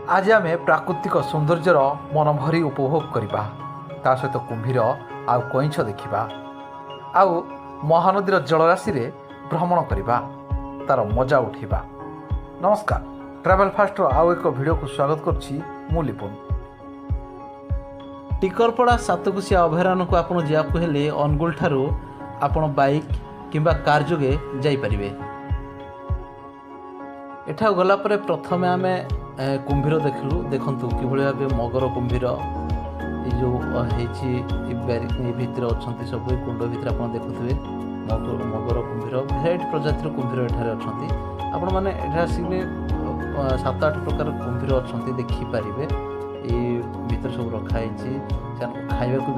आज आम प्राकृतिक सौंदर्यर मन भरी उपभोग करवा ता सहित कुंभीर आउ कईछ देखा आउ महानदीर जलराशि रे भ्रमण करवा तार मजा उठा। नमस्कार, ट्रैवल फास्ट आउ एक वीडियो को स्वागत करुच्ची मु लिपुन। टिकरपड़ा सातकोशिया अभयारण्य को आपन जावाक हेले अनुगुल ठारू आपन बाइक किंबा कार जोगे जाइपारे। एठा गला परे प्रथमे आमे कुंभीर देखलु। देखंतु किभଳି भाबे मगर कुंभीर ए जो हेछि भितर अछंती सब कुंड भितर आपन देखुथिबे मगर कुंभीर भेराइटी प्रजातिर कुंभीर एठारे अछंती। आपण माने एठा सिले 7-8 प्रकार कुंभीर अछंती देखि पारिबे। ए भितर सब रखा हेछि खाइबा को